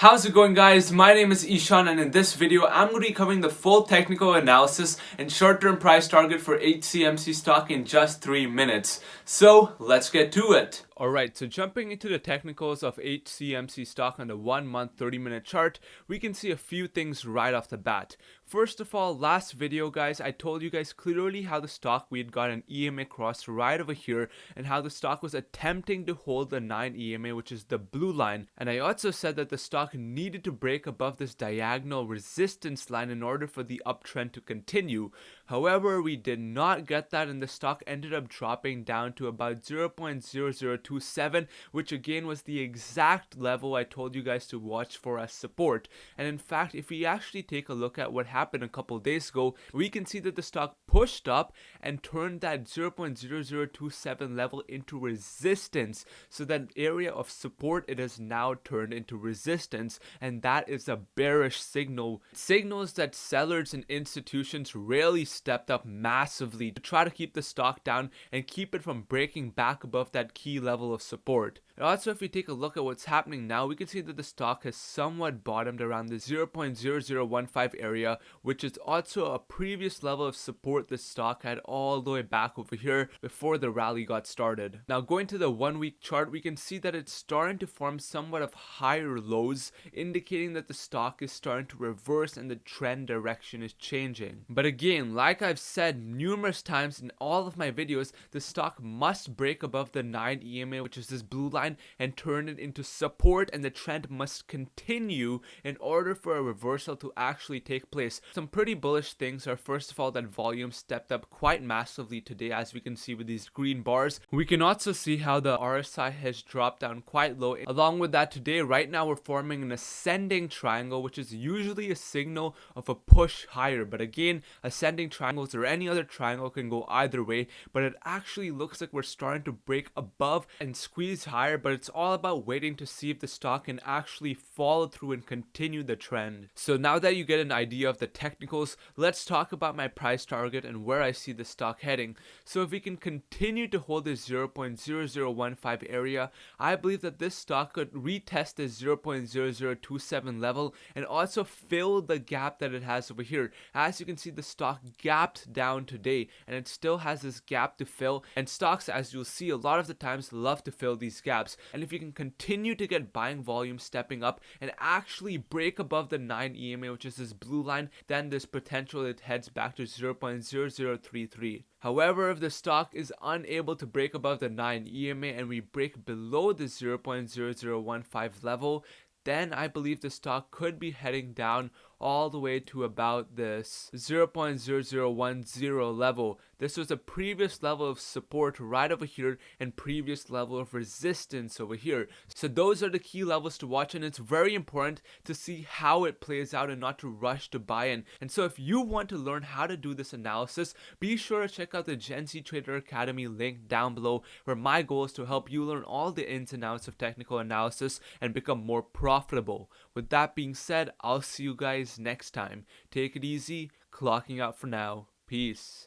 How's it going, guys? My name is Ishaan, and in this video I'm going to be covering the full technical analysis and short-term price target for HCMC stock in just 3 minutes. So let's get to it. Alright, so jumping into the technicals of HCMC stock on the 1 month 30-minute chart, we can see a few things right off the bat. First of all, last video guys, I told you guys clearly how the stock, we had got an EMA cross right over here, and how the stock was attempting to hold the 9 EMA, which is the blue line. And I also said that the stock needed to break above this diagonal resistance line in order for the uptrend to continue. However, we did not get that, and the stock ended up dropping down to about 0.0027, which again was the exact level I told you guys to watch for as support. And in fact, if we actually take a look at what happened a couple days ago, we can see that the stock pushed up and turned that 0.0027 level into resistance. So that area of support, it has now turned into resistance, and that is a bearish signal. It signals that sellers and institutions really stepped up massively to try to keep the stock down and keep it from breaking back above that key level of support. And also, if we take a look at what's happening now, we can see that the stock has somewhat bottomed around the 0.0015 area, which is also a previous level of support the stock had all the way back over here before the rally got started. Now, going to the 1 week chart, we can see that it's starting to form somewhat of higher lows, indicating that the stock is starting to reverse and the trend direction is changing. But again, like I've said numerous times in all of my videos, the stock must break above the 9 EMA, which is this blue line, and turn it into support, and the trend must continue in order for a reversal to actually take place. Some pretty bullish things are, first of all, that volume stepped up quite massively today, as we can see with these green bars. We can also see how the RSI has dropped down quite low. Along with that, today, right now, we're forming an ascending triangle, which is usually a signal of a push higher. But again, ascending triangles or any other triangle can go either way, but it actually looks like we're starting to break above and squeeze higher, but it's all about waiting to see if the stock can actually follow through and continue the trend. So now that you get an idea of the technicals, let's talk about my price target and where I see the stock heading. So if we can continue to hold this 0.0015 area, I believe that this stock could retest the 0.0027 level and also fill the gap that it has over here. As you can see, the stock gapped down today, and it still has this gap to fill, and stocks, as you'll see, a lot of the times love to fill these gaps. And if you can continue to get buying volume stepping up and actually break above the 9 EMA, which is this blue line, then there's potential it heads back to 0.0033. However, if the stock is unable to break above the 9 EMA and we break below the 0.0015 level, then I believe the stock could be heading down all the way to about this 0.0010 level. This was a previous level of support right over here and previous level of resistance over here. So those are the key levels to watch, and it's very important to see how it plays out and not to rush to buy in. And so if you want to learn how to do this analysis, be sure to check out the Gen Z Trader Academy link down below, where my goal is to help you learn all the ins and outs of technical analysis and become more profitable. With that being said, I'll see you guys next time. Take it easy, clocking out for now. Peace.